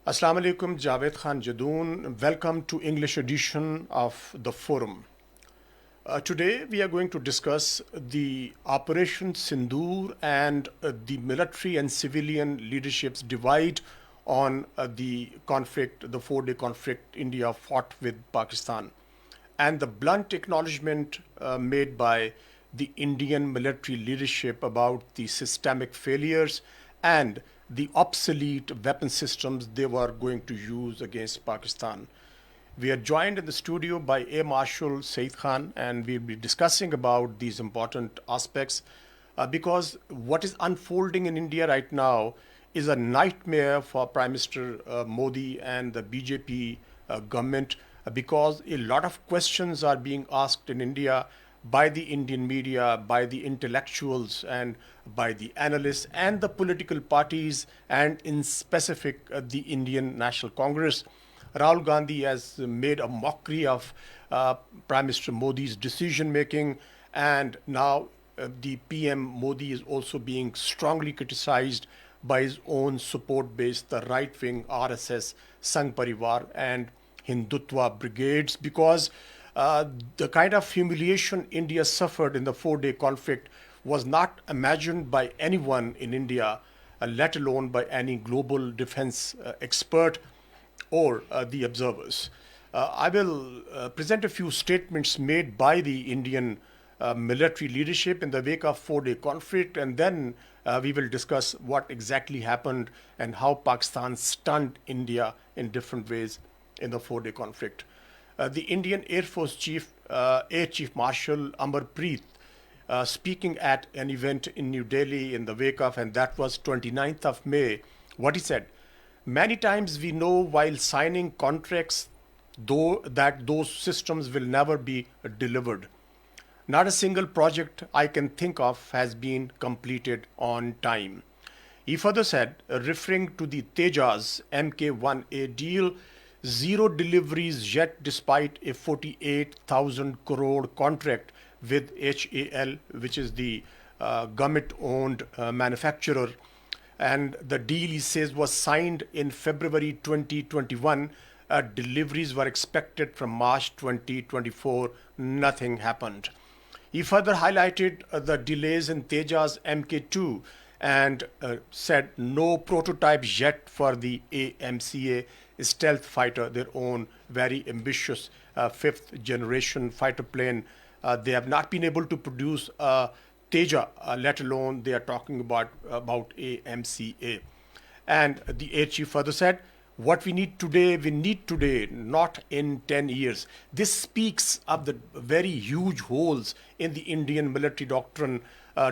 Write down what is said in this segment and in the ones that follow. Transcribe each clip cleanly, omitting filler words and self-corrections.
Assalamu alaikum, Javed Khan Jadoon. Welcome to English edition of the forum. Today we are going to discuss the Operation Sindoor and the military and civilian leadership's divide on the conflict, the 4-day conflict India fought with Pakistan, and the blunt acknowledgement made by the Indian military leadership about the systemic failures and the obsolete weapon systems they were going to use against Pakistan. We are joined in the studio by A. Marshal, Saeed Khan, and we'll be discussing about these important aspects because what is unfolding in India right now is a nightmare for Prime Minister Modi and the BJP government because a lot of questions are being asked in India by the Indian media, by the intellectuals, and by the analysts and the political parties, and in specific the Indian National Congress. Rahul Gandhi has made a mockery of Prime Minister Modi's decision making, and now the PM Modi is also being strongly criticized by his own support base, the right wing RSS, Sangh Parivar, and Hindutva brigades, because the kind of humiliation India suffered in the 4-day conflict was not imagined by anyone in India, let alone by any global defense expert or the observers. I will present a few statements made by the Indian military leadership in the wake of 4-day conflict, and then we will discuss what exactly happened and how Pakistan stunned India in different ways in the 4-day conflict. The Indian Air Force Chief, Air Chief Marshal Amarpreet, speaking at an event in New Delhi in the wake of, and that was 29th of May, what he said: many times we know while signing contracts though that those systems will never be delivered. Not a single project I can think of has been completed on time. He further said, referring to the Tejas Mk1A deal, zero deliveries yet despite a 48,000 crore contract with HAL, which is the government-owned manufacturer. And the deal, he says, was signed in February 2021. Deliveries were expected from March 2024. Nothing happened. He further highlighted the delays in Tejas Mk2 and said no prototypes yet for the AMCA stealth fighter, their own very ambitious fifth generation fighter plane. They have not been able to produce Teja, let alone they are talking about AMCA. And the air chief further said, what we need today, not in 10 years. This speaks of the very huge holes in the Indian military doctrine,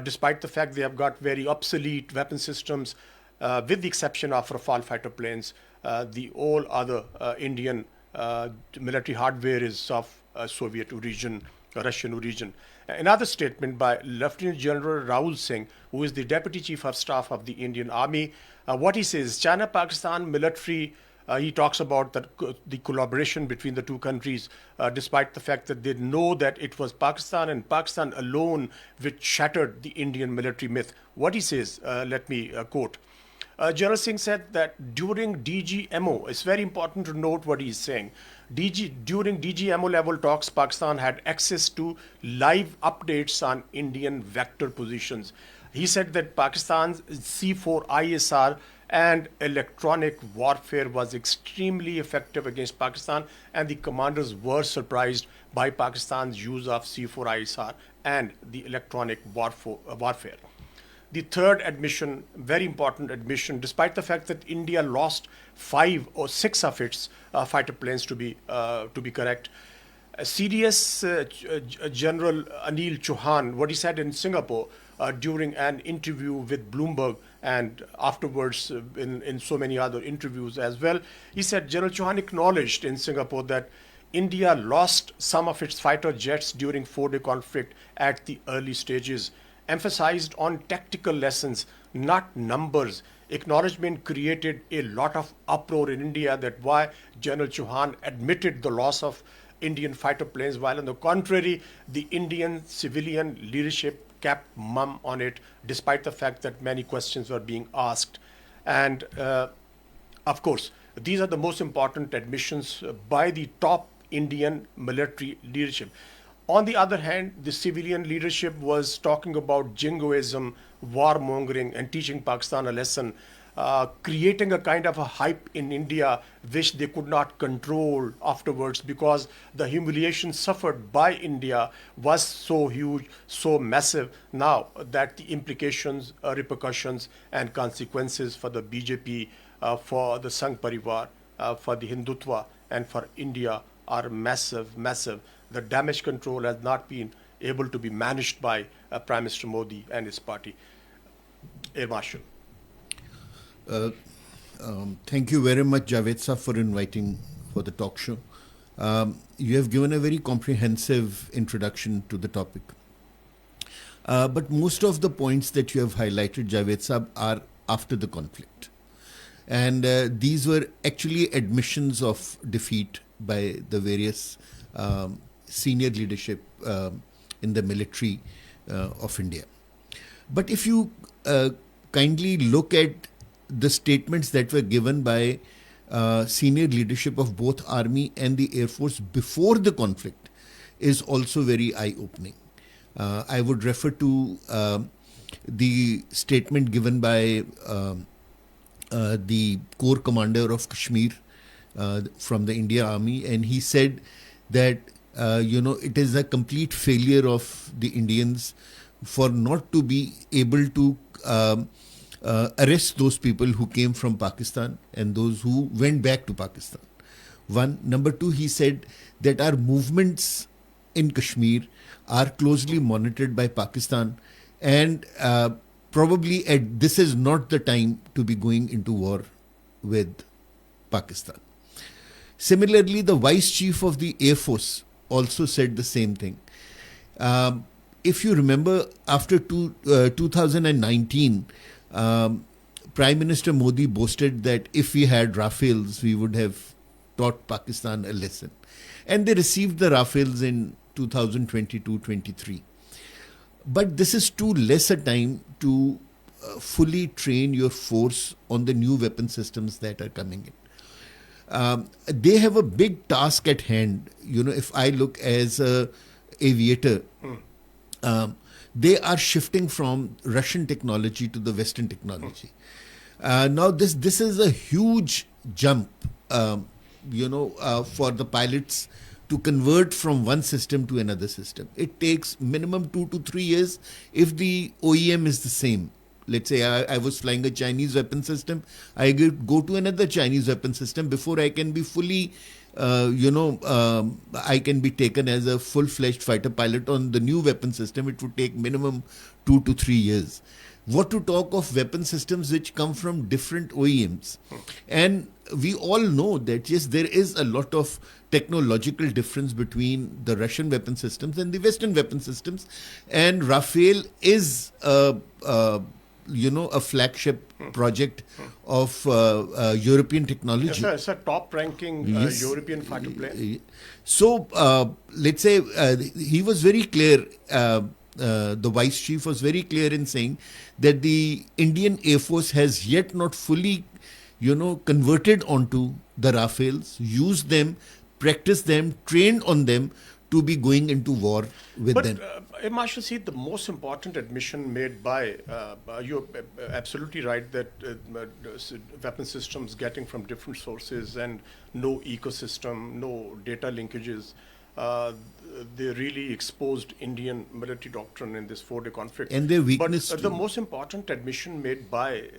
despite the fact they have got very obsolete weapon systems, with the exception of Rafale fighter planes. The all other Indian military hardware is of Soviet origin, Russian origin. Another statement by Lieutenant General Rahul Singh, who is the Deputy Chief of Staff of the Indian Army, what he says: China-Pakistan military, he talks about the collaboration between the two countries, despite the fact that they know that it was Pakistan and Pakistan alone which shattered the Indian military myth. What he says, let me quote. General Singh said that during DGMO, it's very important to note what he's saying. During DGMO level talks, Pakistan had access to live updates on Indian vector positions. He said that Pakistan's C4 ISR and electronic warfare was extremely effective against Pakistan, and the commanders were surprised by Pakistan's use of C4 ISR and the electronic warfare. The third admission, very important admission, despite the fact that India lost 5 or 6 of its fighter planes, to be correct. CDS General Anil Chauhan, what he said in Singapore during an interview with Bloomberg and afterwards in so many other interviews as well, he said General Chauhan acknowledged in Singapore that India lost some of its fighter jets during 4-day conflict at the early stages, emphasized on tactical lessons, not numbers. Acknowledgement created a lot of uproar in India, that why General Chauhan admitted the loss of Indian fighter planes, while on the contrary, the Indian civilian leadership kept mum on it, despite the fact that many questions were being asked. And of course, These are the most important admissions by the top Indian military leadership. On the other hand, the civilian leadership was talking about jingoism, warmongering, and teaching Pakistan a lesson, creating a kind of a hype in India which they could not control afterwards, because the humiliation suffered by India was so huge, so massive now that the implications, repercussions, and consequences for the BJP, for the Sangh Parivar, for the Hindutva, and for India are massive, massive. The damage control has not been able to be managed by Prime Minister Modi and his party. Air Marshal. Thank you very much, Javed sir, for inviting for the talk show. You have given a very comprehensive introduction to the topic. But most of the points that you have highlighted, Javed sir, are after the conflict. And these were actually admissions of defeat by the various senior leadership in the military of India. But if you kindly look at the statements that were given by senior leadership of both Army and the Air Force before the conflict, is also very eye-opening. I would refer to the statement given by the Corps Commander of Kashmir from the India Army, and he said that it is a complete failure of the Indians for not to be able to arrest those people who came from Pakistan and those who went back to Pakistan. One. Number two, he said that our movements in Kashmir are closely monitored by Pakistan, and probably this is not the time to be going into war with Pakistan. Similarly, the Vice Chief of the Air Force also said the same thing. If you remember, after 2019, Prime Minister Modi boasted that if we had Rafales, we would have taught Pakistan a lesson. And they received the Rafales in 2022-23. But this is too less a time to fully train your force on the new weapon systems that are coming in. They have a big task at hand. If I look as a aviator, they are shifting from Russian technology to the Western technology. Now, this is a huge jump, for the pilots to convert from one system to another system. It takes minimum 2 to 3 years if the OEM is the same. Let's say I was flying a Chinese weapon system. I go to another Chinese weapon system before I can be fully, I can be taken as a full-fledged fighter pilot on the new weapon system. It would take minimum 2 to 3 years. What to talk of weapon systems which come from different OEMs? And we all know that, yes, there is a lot of technological difference between the Russian weapon systems and the Western weapon systems. And Rafale is a flagship project of European technology. Yes, sir, it's a top-ranking European fighter plane. So, let's say he was very clear, the Vice Chief was very clear in saying that the Indian Air Force has yet not fully, converted onto the Rafales, used them, practiced them, trained on them to be going into war with them. But Marshal, see, the most important admission made by, you're absolutely right that weapon systems getting from different sources and no ecosystem, no data linkages, they really exposed Indian military doctrine in this 4-day conflict. And their weakness. But the most important admission made by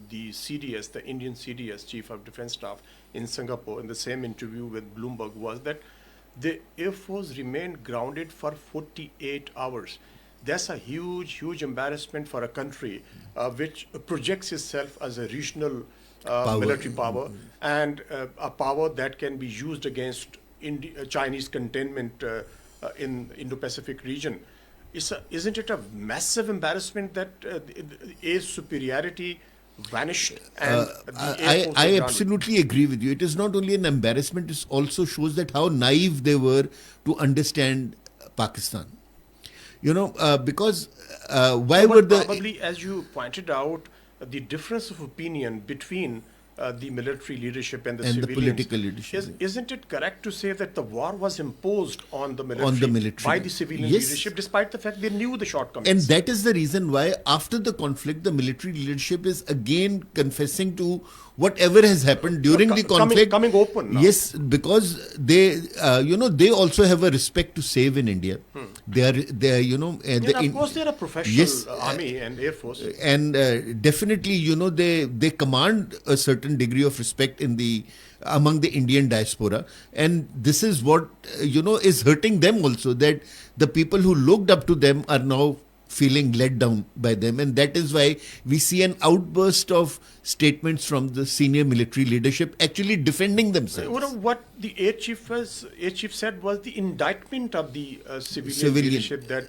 the CDS, the Indian CDS, Chief of Defense Staff in Singapore, in the same interview with Bloomberg, was that the Air Force remained grounded for 48 hours. That's a huge, huge embarrassment for a country which projects itself as a regional military power and a power that can be used against Chinese containment in Indo-Pacific region. Isn't it a massive embarrassment that A's superiority vanished? And I absolutely agree with you. It is not only an embarrassment, it also shows that how naive they were to understand Pakistan. Because why were the... Probably, as you pointed out, the difference of opinion between the military leadership and the And the civilians. political leadership. Isn't it correct to say that the war was imposed on the military. by the civilian Yes. leadership, despite the fact they knew the shortcomings? And that is the reason why, after the conflict, the military leadership is again confessing to whatever has happened during the conflict. Coming open now. Yes, because they, they also have a respect to save in India. They are, of course, they're a professional army and air force. And definitely, they command a certain degree of respect among the Indian diaspora, and this is what is hurting them also, that the people who looked up to them are now feeling let down by them, and that is why we see an outburst of statements from the senior military leadership actually defending themselves. What the Air Chief said was the indictment of the civilian leadership, that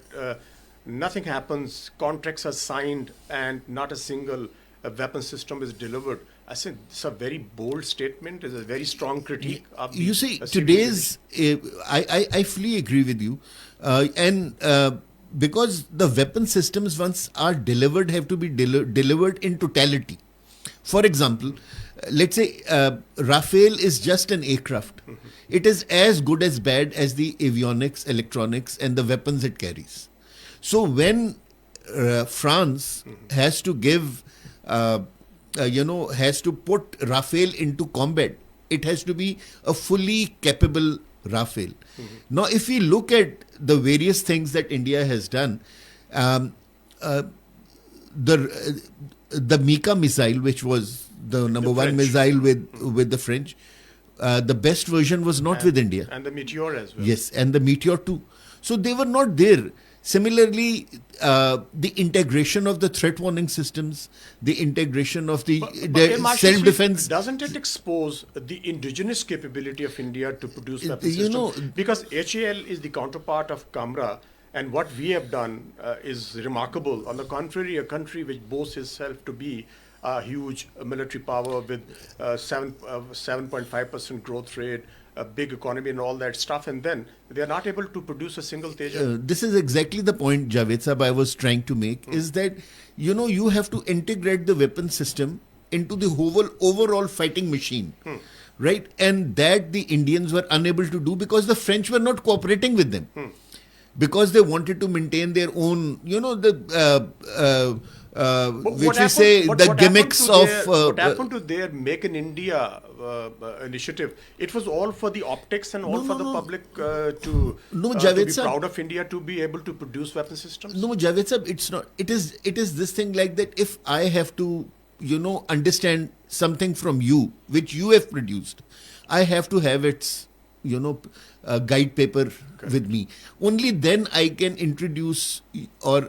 nothing happens, contracts are signed, and not a single weapon system is delivered. I said it's a very bold statement. It's a very strong critique of the You see, today's I fully agree with you, and because the weapon systems, once are delivered, have to be delivered in totality. For example, let's say Rafale is just an aircraft. It is as good as bad as the avionics, electronics, and the weapons it carries. So when France has to give, has to put Rafale into combat, it has to be a fully capable Rafale. Now, if we look at the various things that India has done, the Mika missile, which was the number one missile with the French, the best version was not with India. And the Meteor as well. Yes, and the Meteor too. So they were not there. Similarly, the integration of the threat warning systems, the integration of the self-defense. Doesn't it expose the indigenous capability of India to produce weapon systems? Because HAL is the counterpart of Camra, and what we have done is remarkable. On the contrary, a country which boasts itself to be a huge military power with 7.5% growth rate, a big economy and all that stuff, and then they are not able to produce a single Teja. This is exactly the point, Javed Sahab, I was trying to make, is that, you have to integrate the weapon system into the whole overall fighting machine, right? And that the Indians were unable to do because the French were not cooperating with them. Because they wanted to maintain their own, the gimmicks of... what happened to their Make in India initiative? It was all for the optics and all for the public to be proud of India, to be able to produce weapon systems? No, Javed Sahab, it's not. It is this thing like that. If I have to, understand something from you, which you have produced, I have to have its, guide paper with me. Only then I can introduce or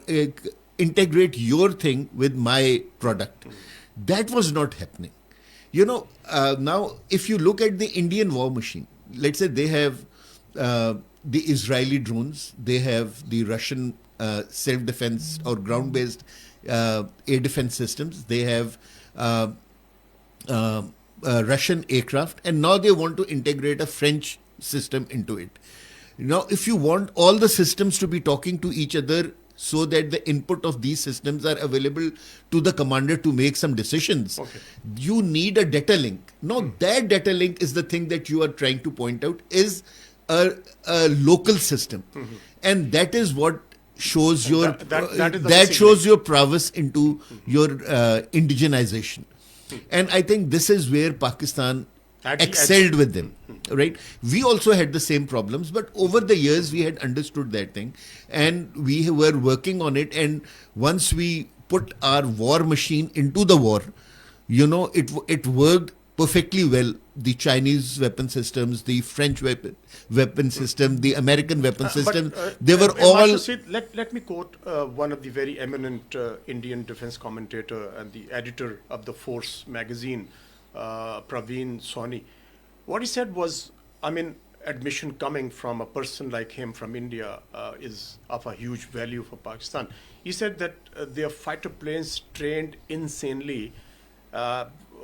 integrate your thing with my product. That was not happening. Now if you look at the Indian war machine, let's say they have the Israeli drones, they have the Russian self-defense or ground-based air defense systems, they have Russian aircraft, and now they want to integrate a French system into it. Now, if you want all the systems to be talking to each other so that the input of these systems are available to the commander to make some decisions, you need a data link. Now, that data link is the thing that you are trying to point out is a local system. And that is what shows your shows your prowess into your indigenization. And I think this is where Pakistan excelled with them, right? We also had the same problems, but over the years we had understood that thing and we were working on it. And once we put our war machine into the war, it worked perfectly well. The Chinese weapon systems, the French weapon system, the American weapon system, they were all... Marshal Saeed, let me quote one of the very eminent Indian defense commentator and the editor of the Force magazine, Praveen Soni. What he said was, admission coming from a person like him from India is of a huge value for Pakistan. He said that their fighter planes trained insanely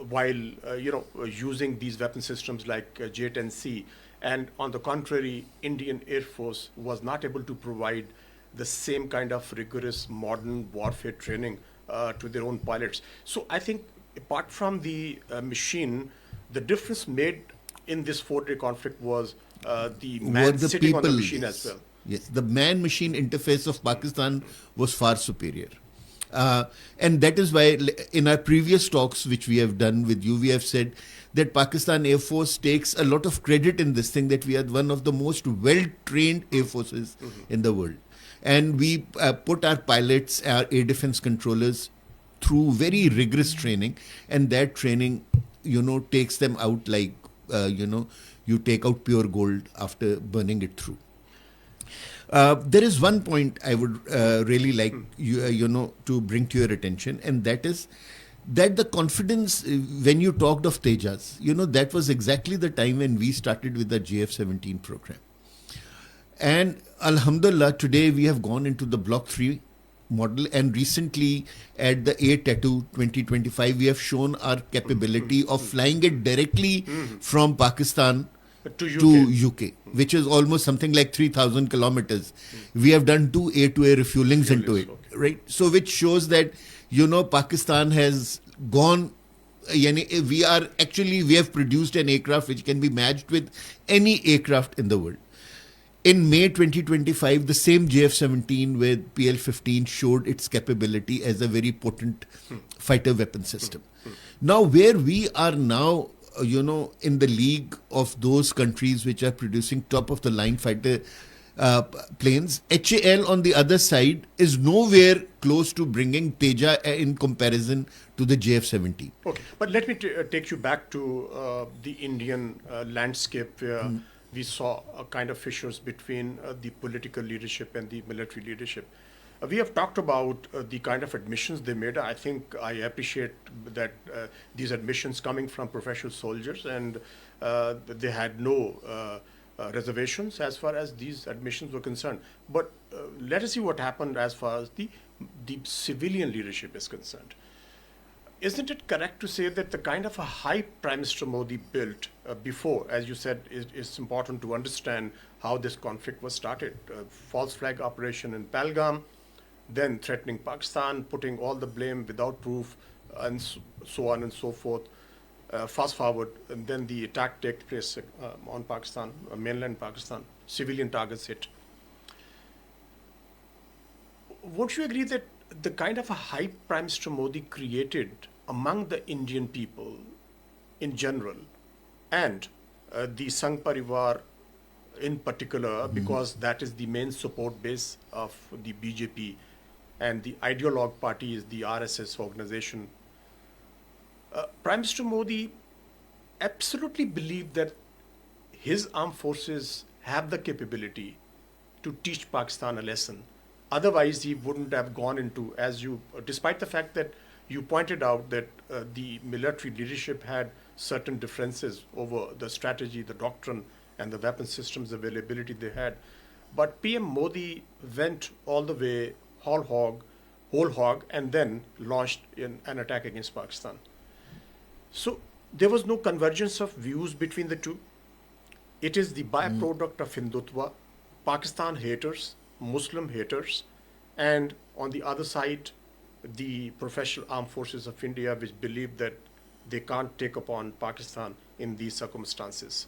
while using these weapon systems like J-10C, and on the contrary, Indian Air Force was not able to provide the same kind of rigorous modern warfare training to their own pilots. So I think apart from the machine, the difference made in this 4-day conflict was the Were man the sitting on the people, machine as yes. well. Yes, the man-machine interface of Pakistan was far superior. And that is why in our previous talks which we have done with you, we have said that Pakistan Air Force takes a lot of credit in this thing, that we are one of the most well-trained air forces in the world. And we put our pilots, our air defense controllers through very rigorous training, and that training, takes them out like, you take out pure gold after burning it through. There is one point I would really like to bring to your attention, and that is that the confidence, when you talked of Tejas, that was exactly the time when we started with the JF-17 program. And Alhamdulillah, today we have gone into the Block 3 model, and recently at the Air Tattoo 2025, we have shown our capability of flying it directly from Pakistan to UK, which is almost something like 3,000 kilometers. We have done 2 air-to-air refuelings into it, right? So which shows that, Pakistan has gone, we have produced an aircraft which can be matched with any aircraft in the world. In May 2025, the same JF-17 with PL-15 showed its capability as a very potent fighter weapon system. Now, where we are now, in the league of those countries which are producing top-of-the-line fighter planes, HAL on the other side is nowhere close to bringing Teja in comparison to the JF-17. Okay, but let me take you back to the Indian landscape where we saw a kind of fissures between the political leadership and the military leadership. We have talked about the kind of admissions they made. I think I appreciate that these admissions coming from professional soldiers, and they had no reservations as far as these admissions were concerned. But let us see what happened as far as the civilian leadership is concerned. Isn't it correct to say that the kind of a hype Prime Minister Modi built before, as you said, is important to understand how this conflict was started? False flag operation in Pahalgam, then threatening Pakistan, putting all the blame without proof, and so on and so forth. Fast forward, and then the attack takes place on Pakistan, mainland Pakistan, civilian targets hit. Won't you agree that the kind of a hype Prime Minister Modi created among the Indian people in general, and the Sangh Parivar in particular, because that is the main support base of the BJP, and the ideologue party is the RSS organization, Prime Minister Modi absolutely believed that his armed forces have the capability to teach Pakistan a lesson. Otherwise, he wouldn't have gone into, despite the fact that you pointed out that the military leadership had certain differences over the strategy, the doctrine, and the weapon systems availability they had. But PM Modi went all the way whole hog, and then launched an attack against Pakistan. So there was no convergence of views between the two. It is the byproduct of Hindutva, Pakistan haters, Muslim haters, and on the other side, the professional armed forces of India, which believe that they can't take upon Pakistan in these circumstances.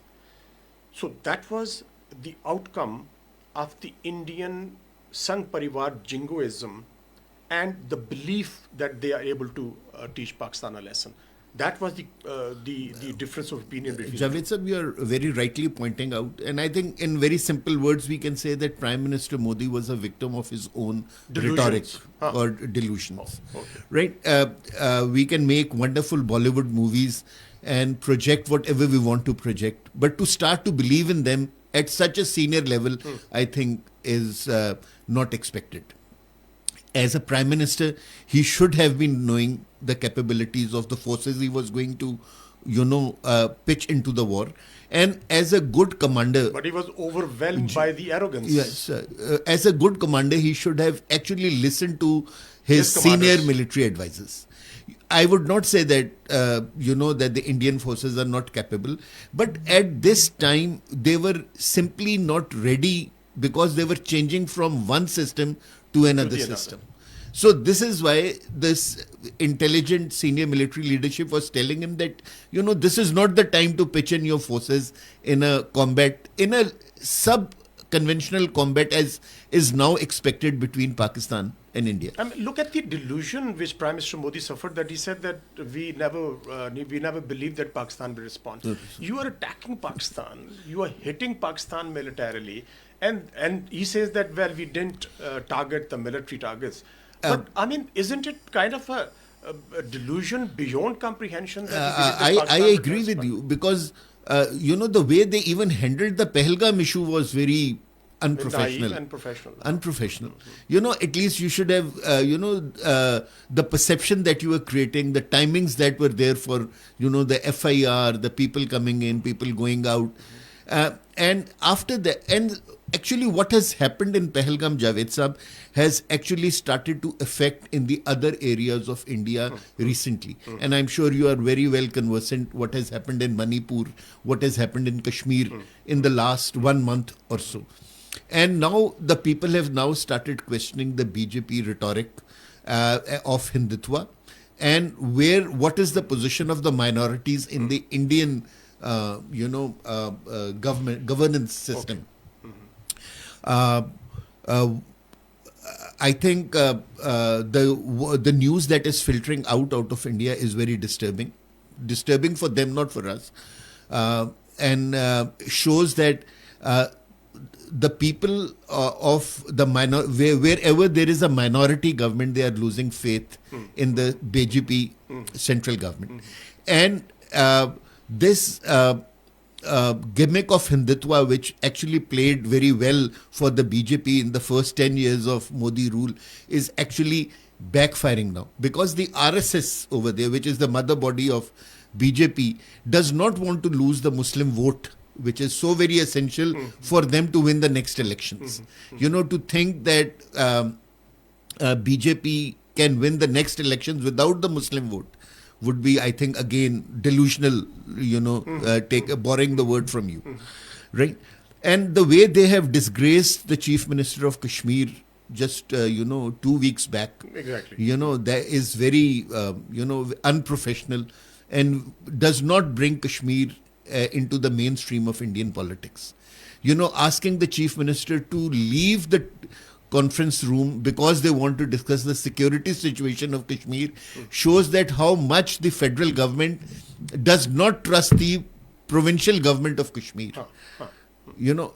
So that was the outcome of the Indian Sangh Parivar jingoism and the belief that they are able to teach Pakistan a lesson. That was the difference of opinion between Javed sir, you are very rightly pointing out, and I think in very simple words we can say that Prime Minister Modi was a victim of his own rhetoric or delusions. Oh, okay. Right? We can make wonderful Bollywood movies and project whatever we want to project, but to start to believe in them at such a senior level, I think is not expected. As a Prime Minister, he should have been knowing the capabilities of the forces he was going to, pitch into the war. And as a good commander... But he was overwhelmed by the arrogance. Yes. As a good commander, he should have actually listened to his senior military advisors. I would not say that, that the Indian forces are not capable. But at this time, they were simply not ready because they were changing from one system to another system. So this is why this intelligent senior military leadership was telling him that, this is not the time to pitch in your forces in a combat, in a sub-conventional combat as is now expected between Pakistan and India. I mean, look at the delusion which Prime Minister Modi suffered, that he said that we never believed that Pakistan will respond. You are attacking Pakistan, you are hitting Pakistan militarily, and he says that, well, we didn't target the military targets. But I mean, isn't it kind of a delusion beyond comprehension? I agree with you, because the way they even handled the Pahalgam issue was very unprofessional. Unprofessional. At least you should have, the perception that you were creating, the timings that were there for, the FIR, the people coming in, people going out. And after that, and actually what has happened in Pahalgam, Javed Saab, has actually started to affect in the other areas of India recently. And I'm sure you are very well conversant what has happened in Manipur, what has happened in Kashmir in the last 1 month or so. And now the people have now started questioning the BJP rhetoric of Hindutva, and what is the position of the minorities in the Indian governance system. I think the news that is filtering out of India is very disturbing for them, not for us, and shows that the people of the wherever there is a minority government, they are losing faith in the BJP central government. And this gimmick of Hindutva, which actually played very well for the BJP in the first 10 years of Modi rule, is actually backfiring now, because the RSS over there, which is the mother body of BJP, does not want to lose the Muslim vote, which is so very essential for them to win the next elections. To think that BJP can win the next elections without the Muslim vote would be, I think, again, delusional, borrowing the word from you, right? And the way they have disgraced the Chief Minister of Kashmir just, 2 weeks back, exactly, that is very, unprofessional, and does not bring Kashmir into the mainstream of Indian politics. Asking the Chief Minister to leave the conference room because they want to discuss the security situation of Kashmir shows that how much the federal government does not trust the provincial government of Kashmir.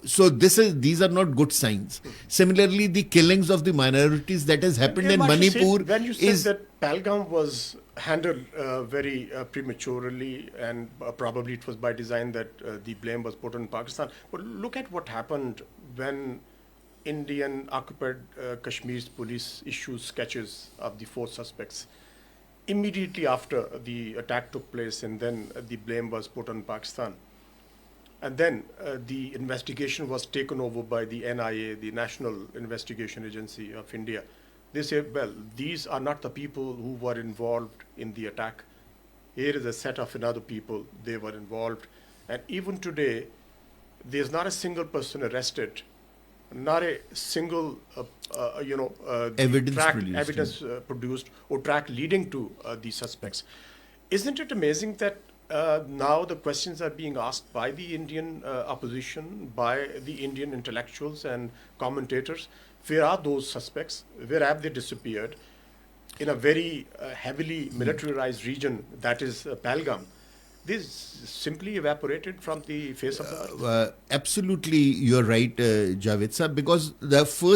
So these are not good signs. Similarly, the killings of the minorities that has happened in Manipur when you said that Pahalgam was handled very prematurely, and probably it was by design that the blame was put on Pakistan. But look at what happened when Indian occupied Kashmir's police issued sketches of the 4 suspects immediately after the attack took place, and then the blame was put on Pakistan. And then the investigation was taken over by the NIA, the National Investigation Agency of India. They say, well, these are not the people who were involved in the attack. Here is a set of another people, they were involved. And even today, there's not a single person arrested, not a single evidence produced or track leading to the suspects. Isn't it amazing that now the questions are being asked by the Indian opposition, by the Indian intellectuals and commentators? Where are those suspects? Where have they disappeared? In a very heavily militarized region, that is Pahalgam, this simply evaporated from the face of the earth. Absolutely, you're right, Javed Saab, because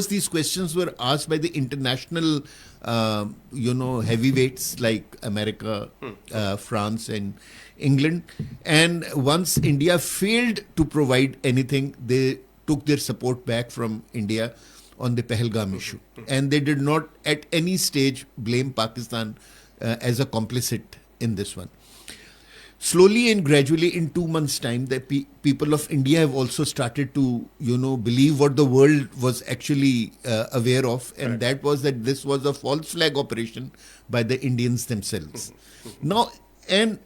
these questions were asked by the international, heavyweights like America, France, and England. And once India failed to provide anything, they took their support back from India on the Pahalgam issue. And they did not at any stage blame Pakistan as a complicit in this one. Slowly and gradually, in 2 months' time, the people of India have also started to, believe what the world was actually aware of, and that was that this was a false flag operation by the Indians themselves. Now, and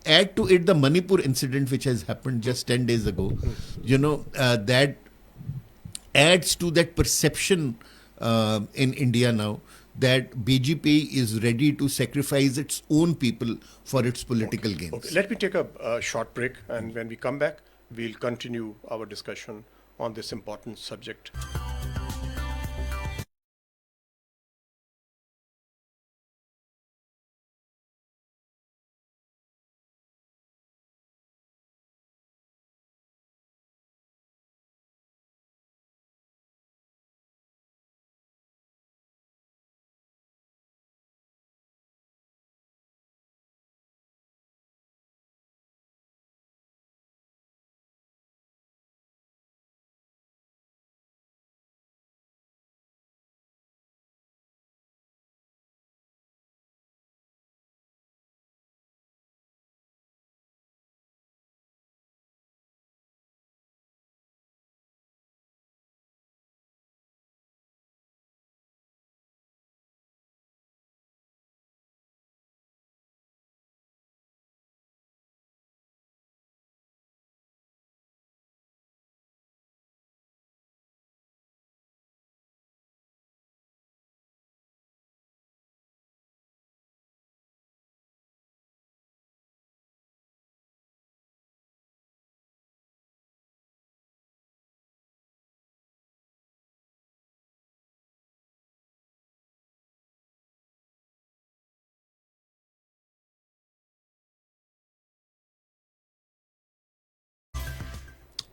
add to it the Manipur incident, which has happened just 10 days ago, that adds to that perception in India now, that BJP is ready to sacrifice its own people for its political gains. Okay, let me take a short break, and when we come back, we'll continue our discussion on this important subject.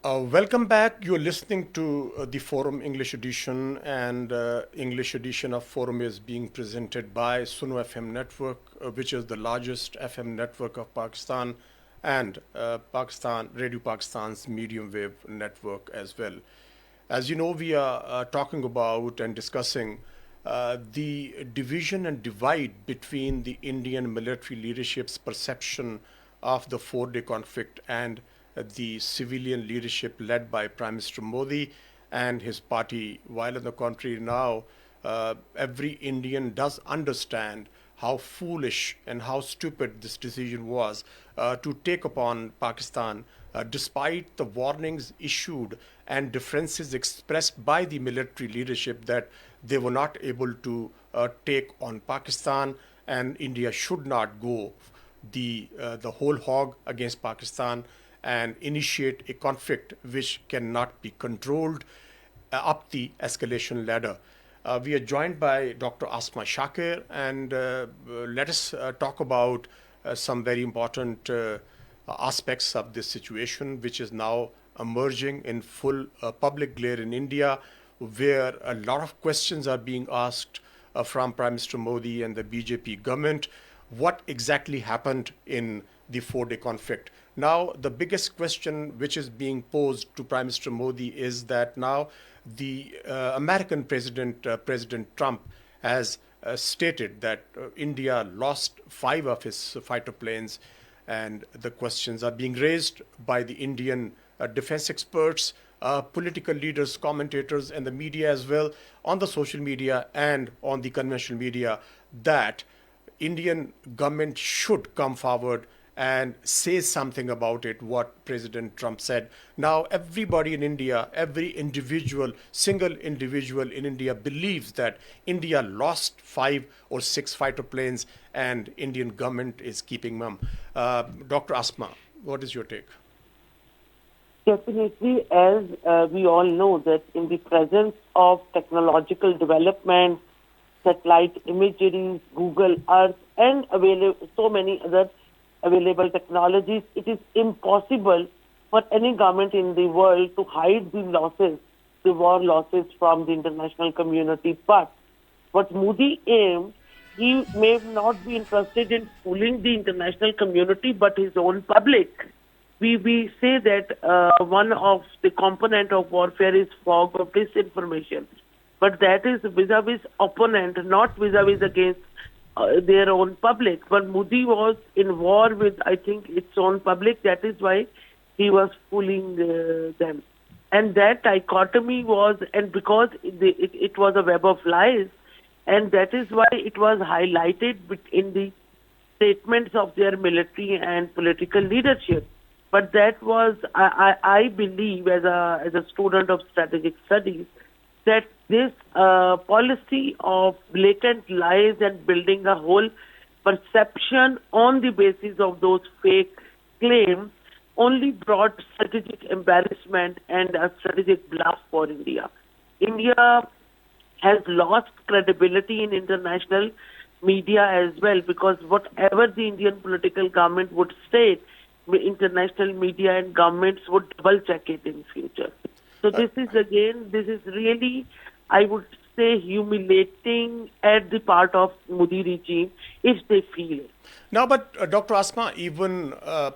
Welcome back. You're listening to the Forum English edition, and English edition of Forum is being presented by Suno FM network, which is the largest FM network of Pakistan, and Radio Pakistan's medium wave network as well. As you know, we are talking about and discussing the division and divide between the Indian military leadership's perception of the 4-day conflict and the civilian leadership led by Prime Minister Modi and his party. While on the contrary, now every Indian does understand how foolish and how stupid this decision was to take upon Pakistan, despite the warnings issued and differences expressed by the military leadership that they were not able to take on Pakistan, and India should not go the whole hog against Pakistan and initiate a conflict which cannot be controlled up the escalation ladder. We are joined by Dr. Asma Shakir, and let us talk about some very important aspects of this situation, which is now emerging in full public glare in India, where a lot of questions are being asked from Prime Minister Modi and the BJP government. What exactly happened in the 4-day conflict? Now, the biggest question which is being posed to Prime Minister Modi is that now the American President Trump, has stated that India lost 5 of his fighter planes, and the questions are being raised by the Indian defense experts, political leaders, commentators, and the media as well, on the social media and on the conventional media, that Indian government should come forward and say something about it, what President Trump said. Now, everybody in India, every individual, single individual in India believes that India lost 5 or 6 fighter planes and Indian government is keeping mum. Dr. Asma, what is your take? Definitely, as we all know that in the presence of technological development, satellite imagery, Google Earth, and so many other available technologies, it is impossible for any government in the world to hide the losses, the war losses from the international community. But what Modi aimed, he may not be interested in fooling the international community, but his own public. We say that one of the component of warfare is fog of disinformation, but that is vis-a-vis opponent, not vis-a-vis against their own public. But Modi was in war with, I think, its own public. That is why he was fooling them. And that dichotomy was, and because it was a web of lies, and that is why it was highlighted in the statements of their military and political leadership. But that was, I believe, as a student of strategic studies, that this policy of blatant lies and building a whole perception on the basis of those fake claims only brought strategic embarrassment and a strategic bluff for India. India has lost credibility in international media as well, because whatever the Indian political government would state, the international media and governments would double check it in future. So this is really, I would say, humiliating at the part of Modi regime if they feel it. Now, but Dr. Asma, even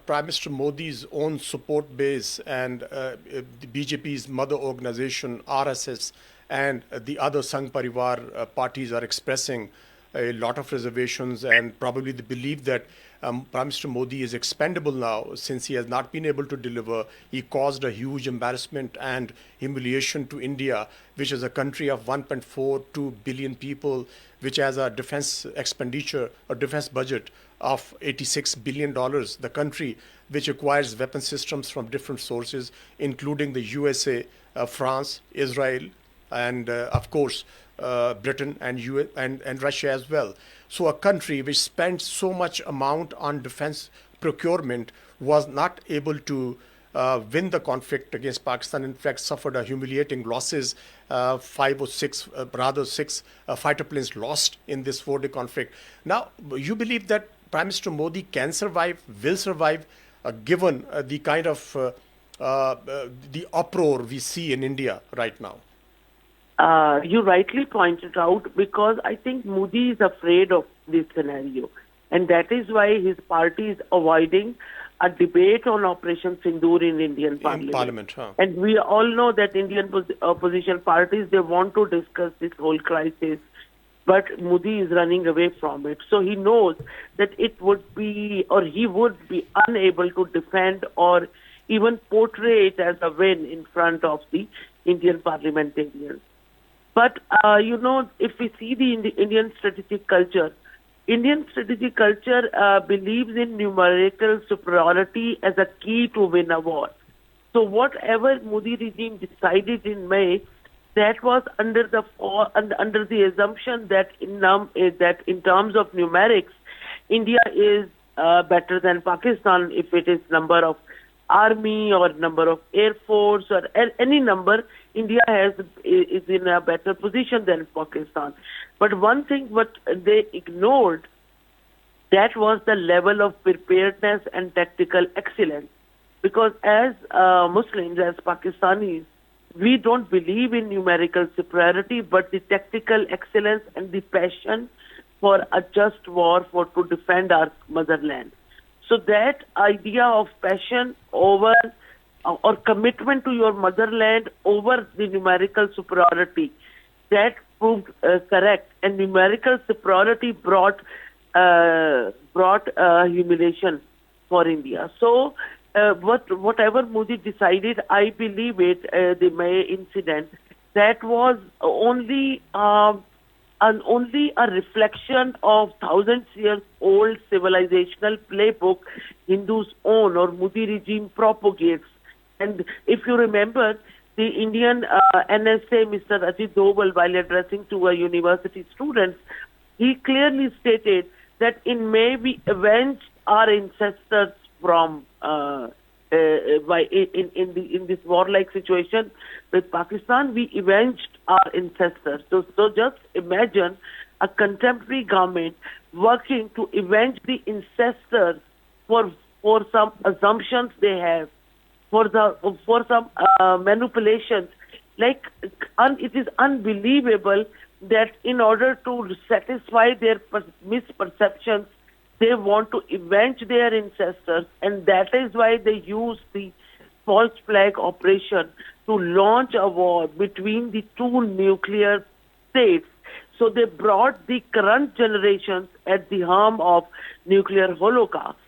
Prime Minister Modi's own support base and the BJP's mother organization, RSS, and the other Sangh Parivar parties are expressing a lot of reservations and probably the belief that Prime Minister Modi is expendable now since he has not been able to deliver. He caused a huge embarrassment and humiliation to India, which is a country of 1.42 billion people, which has a defense expenditure, a defense budget of $86 billion. The country which acquires weapon systems from different sources, including the USA, France, Israel, and of course, Britain and and Russia as well. So a country which spent so much amount on defense procurement was not able to win the conflict against Pakistan. In fact, suffered a humiliating losses, six fighter planes lost in this 4-day conflict. Now, you believe that Prime Minister Modi can survive, will survive, given the kind of the uproar we see in India right now? You rightly pointed out, because I think Modi is afraid of this scenario. And that is why his party is avoiding a debate on Operation Sindoor in Indian Parliament. And we all know that Indian opposition parties, they want to discuss this whole crisis, but Modi is running away from it. So he knows that it would be, or he would be unable to defend or even portray it as a win in front of the Indian parliamentarians. But, if we see the Indian strategic culture believes in numerical superiority as a key to win a war. So whatever Modi regime decided in May, that was under the assumption that in terms of numerics, India is better than Pakistan if it is number of army or number of air force or any number. India is in a better position than Pakistan. But one thing what they ignored, that was the level of preparedness and tactical excellence. Because as Muslims, as Pakistanis, we don't believe in numerical superiority, but the tactical excellence and the passion for a just war to defend our motherland. So that idea of passion over or commitment to your motherland over the numerical superiority, that proved correct. And numerical superiority brought humiliation for India. So whatever Modi decided, I believe the May incident, that was only a reflection of thousands years old civilizational playbook Hindus own or Modi regime propagates. And if you remember, the Indian NSA, Mr. Ajit Doval, while addressing to a university students, he clearly stated that in May we avenged our ancestors from in this warlike situation with Pakistan. We avenged our ancestors. So just imagine a contemporary government working to avenge the ancestors for some assumptions they have, for some manipulations. Like it is unbelievable that in order to satisfy their misperceptions, they want to avenge their ancestors, and that is why they use the false flag operation to launch a war between the two nuclear states. So they brought the current generations at the harm of nuclear holocaust.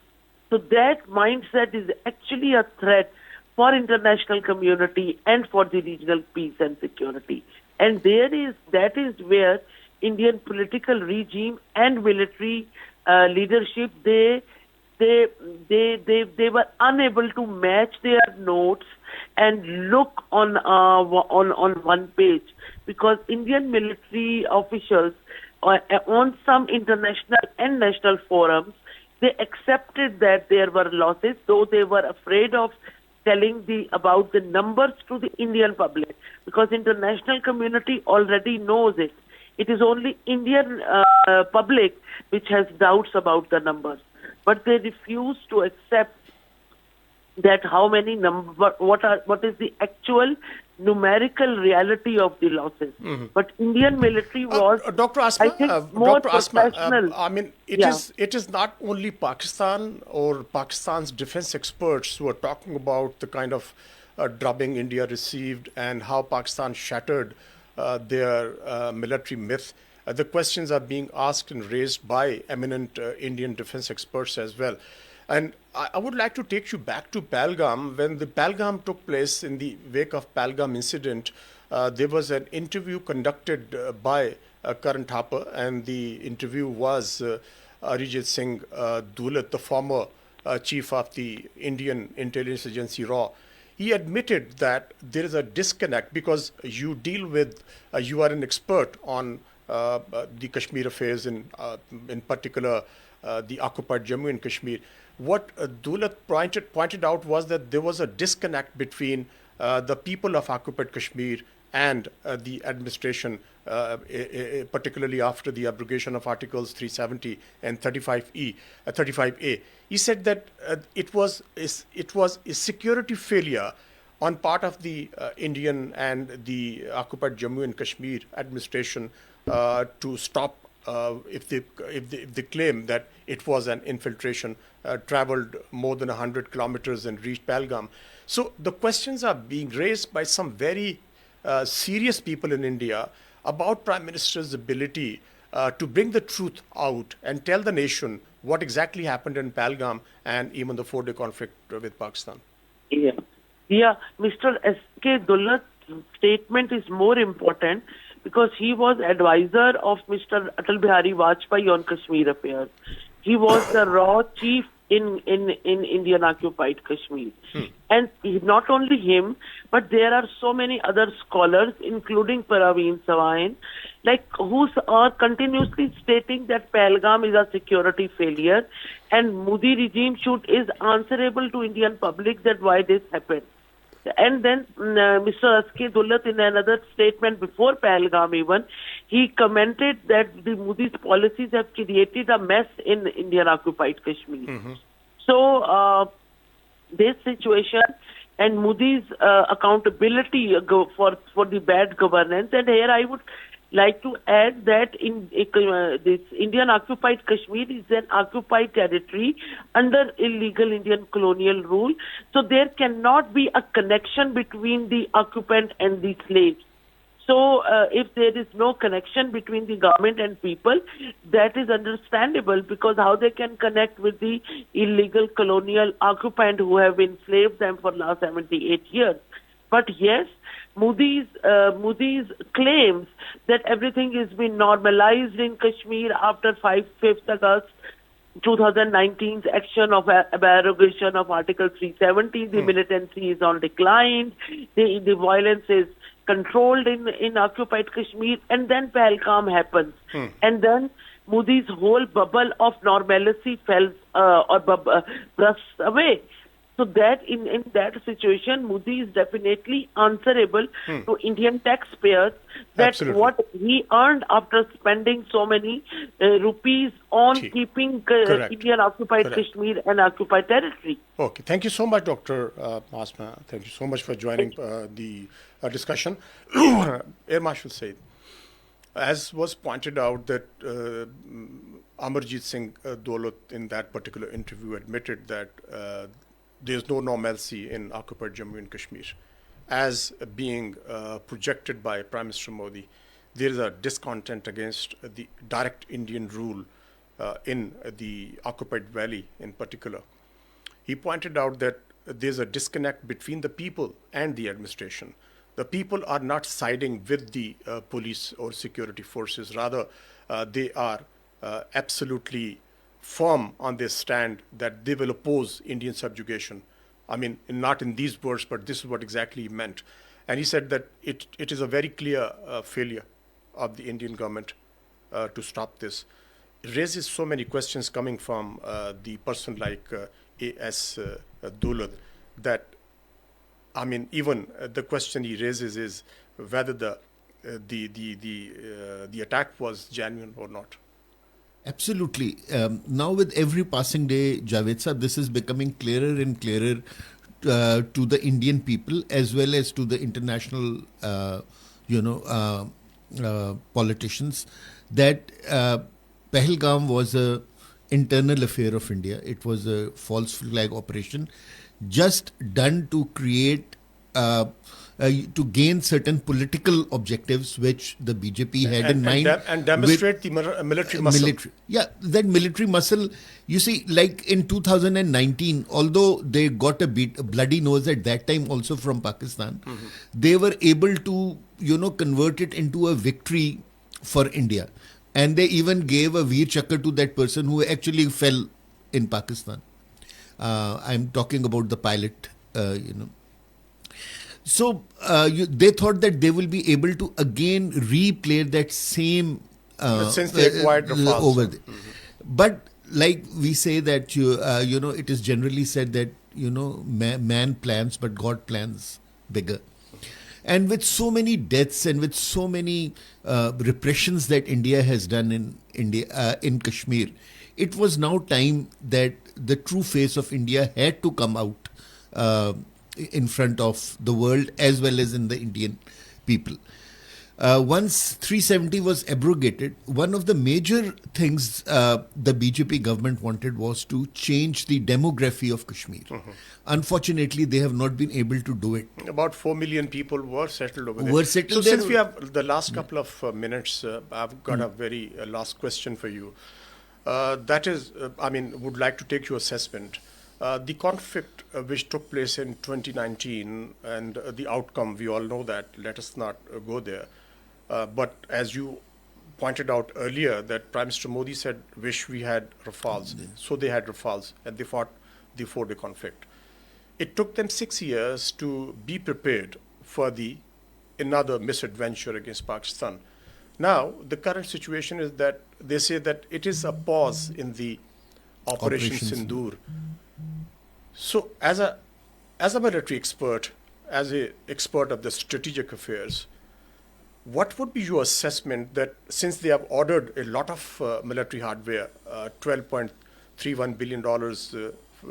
So that mindset is actually a threat for international community and for the regional peace and security. And that is where Indian political regime and military leadership, they they were unable to match their notes and look on one page, because Indian military officials on some international and national forums, they accepted that there were losses, though they were afraid of telling about the numbers to the Indian public, because international community already knows it. It is only Indian public which has doubts about the numbers, but they refuse to accept that how many what is the actual numerical reality of the losses. But Indian military was, Dr. Asma, I think, more Dr. Asma, professional. I mean, Yeah. it is not only Pakistan or Pakistan's defense experts who are talking about the kind of drubbing India received and how Pakistan shattered their military myth. The questions are being asked and raised by eminent Indian defense experts as well. And I would like to take you back to Pahalgam. When the Pahalgam took place, in the wake of Pahalgam incident, there was an interview conducted by Karan Thapar, and the interview was Arijit Singh Dulat, the former chief of the Indian intelligence agency RAW. He admitted that there is a disconnect because you deal with, you are an expert on the Kashmir affairs, in particular the occupied Jammu and Kashmir. What Dulat pointed out was that there was a disconnect between the people of occupied Kashmir and the administration, particularly after the abrogation of Articles 370 and 35A. He said that it was a security failure on part of the Indian and the occupied Jammu and Kashmir administration to stop if they claim that it was an infiltration, traveled more than 100 kilometers and reached Pahalgam. So the questions are being raised by some very serious people in India about Prime Minister's ability to bring the truth out and tell the nation what exactly happened in Pahalgam and even the 4-day conflict with Pakistan. Yeah, Mr. S.K. Dullat's statement is more important because he was advisor of Mr. Atal Bihari Vajpayee on Kashmir affairs. He was the raw chief in Indian occupied Kashmir. And not only him, but there are so many other scholars, including Paraveen Sawain, who are continuously stating that Pahalgam is a security failure and Modi regime is answerable to Indian public that why this happened. And then Mr. S.K. Dullat, in another statement before Pahalgam even, he commented that the Modi's policies have created a mess in Indian occupied Kashmir. So this situation and Modi's accountability for the bad governance, and here I would like to add that in this Indian occupied Kashmir is an occupied territory under illegal Indian colonial rule. So there cannot be a connection between the occupant and the slaves. So if there is no connection between the government and people, that is understandable, because how they can connect with the illegal colonial occupant who have enslaved them for last 78 years. But yes, Modi's claims that everything has been normalized in Kashmir after 5th August 2019's action of abrogation of Article 370, the militancy is on decline, the violence is controlled in occupied Kashmir, and then Pahalgam happens. And then Modi's whole bubble of normalcy bursts away. So that in that situation, Modi is definitely answerable to Indian taxpayers that Absolutely. What he earned after spending so many rupees on keeping Indian occupied Kashmir and occupied territory. Okay, thank you so much, Dr. Asma. Thank you so much for joining the discussion. Air Marshal Saeed, as was pointed out that Amarjit Singh Dolat in that particular interview admitted that there's no normalcy in occupied Jammu and Kashmir. As being projected by Prime Minister Modi, there is a discontent against the direct Indian rule in the occupied valley in particular. He pointed out that there's a disconnect between the people and the administration. The people are not siding with the police or security forces. Rather, they are absolutely firm on their stand that they will oppose Indian subjugation. I mean, not in these words, but this is what exactly he meant. And he said that it is a very clear failure of the Indian government to stop this. It raises so many questions coming from the person like A.S. Dulad that, I mean, even the question he raises is whether the attack was genuine or not. Absolutely. Now, with every passing day, Javed sir, this is becoming clearer and clearer to the Indian people as well as to the international, politicians that Pahalgam was a internal affair of India. It was a false flag operation, just done to create. To gain certain political objectives which the BJP had in mind. And demonstrate the military muscle. That military muscle, you see, like in 2019, although they got a bloody nose at that time also from Pakistan, they were able to, convert it into a victory for India. And they even gave a Veer Chakra to that person who actually fell in Pakistan. I'm talking about the pilot, So they thought that they will be able to again replay that same since they acquired Rafales over there. But like we say that it is generally said that man plans but God plans bigger. And with so many deaths and with so many repressions that India has done in Kashmir, it was now time that the true face of India had to come out in front of the world as well as in the Indian people. Once 370 was abrogated, one of the major things the BJP government wanted was to change the demography of Kashmir. Unfortunately, they have not been able to do it. About 4 million people were settled over there. So since we have the last couple of minutes, I've got a very last question for you. That is, would like to take your assessment. The conflict which took place in 2019 and the outcome, we all know that. Let us not go there. But as you pointed out earlier, that Prime Minister Modi said, wish we had Rafales. So they had Rafales and they fought the 4-day conflict. It took them 6 years to be prepared for another misadventure against Pakistan. Now, the current situation is that they say that it is a pause in the Operation Sindoor. So, as a military expert, as an expert of the strategic affairs, what would be your assessment that since they have ordered a lot of military hardware, $12.31 billion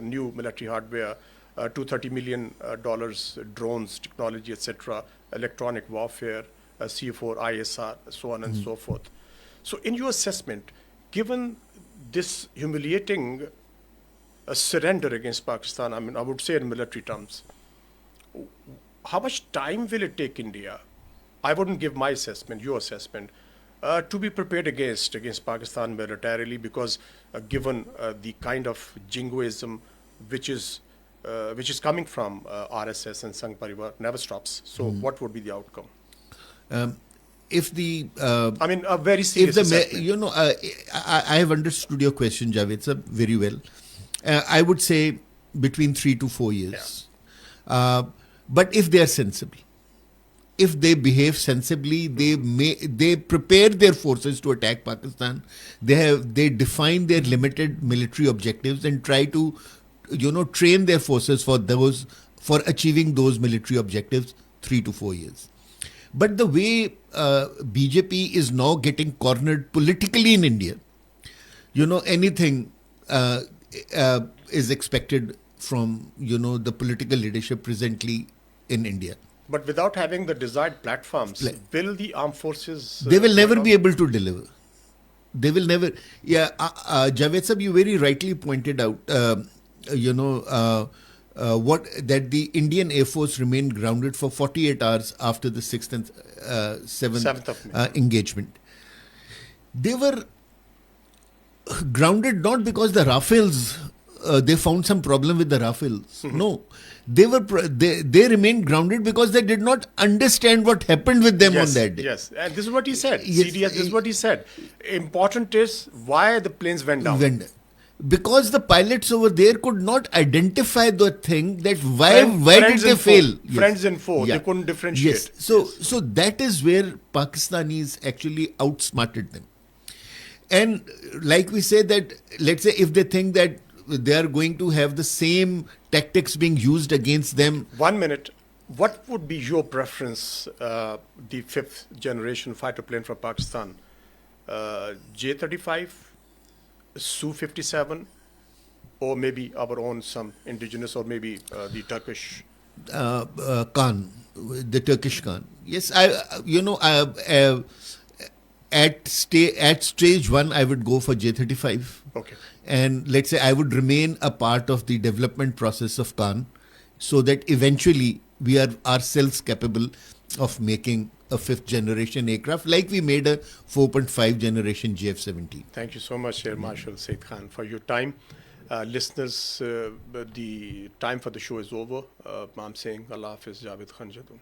new military hardware, $230 million drones, technology, etc., electronic warfare, C4, ISR, so on and so forth. So, in your assessment, given this humiliating surrender against Pakistan, I would say in military terms, how much time will it take India? I wouldn't give my assessment, your assessment, to be prepared against Pakistan militarily, because given the kind of jingoism which is coming from RSS and Sangh Parivar never stops. So what would be the outcome? A very serious assessment. I have understood your question, Javed sir, very well. I would say between 3 to 4 years. Yeah. But if they are sensible, if they behave sensibly, they prepare their forces to attack Pakistan. They define their limited military objectives and try to, train their forces for achieving those military objectives 3 to 4 years. But the way BJP is now getting cornered politically in India, anything is expected from, the political leadership presently in India. But without having the desired platforms, will the armed forces... They will never be able to deliver. They will never... Javed sir, you very rightly pointed out, that the Indian Air Force remained grounded for 48 hours after the 6th and 7th engagement. They were grounded not because the Rafales, they found some problem with the Rafales. No. They remained grounded because they did not understand what happened with them on that day. Yes, and this is what he said. CDS, this is what he said. Important is why the planes went down. because the pilots over there could not identify the thing that why did Friends they and foe. fail? Friends and foe. Yeah. They couldn't differentiate. Yes. So that is where Pakistanis actually outsmarted them. And like we say that, let's say if they think that they are going to have the same tactics being used against them. 1 minute. What would be your preference, the fifth generation fighter plane from Pakistan? J-35, Su-57, or maybe our own some indigenous, or maybe the Turkish? Khan, the Turkish Khan. Yes, at stage one, I would go for J-35. Okay. And let's say I would remain a part of the development process of Khan, so that eventually we are ourselves capable of making a fifth generation aircraft, like we made a 4.5 generation GF-17. Thank you so much, Air Marshal Saeed Khan, for your time. Listeners, the time for the show is over. I'm saying Allah Hafiz, Javed Khan Jadoon.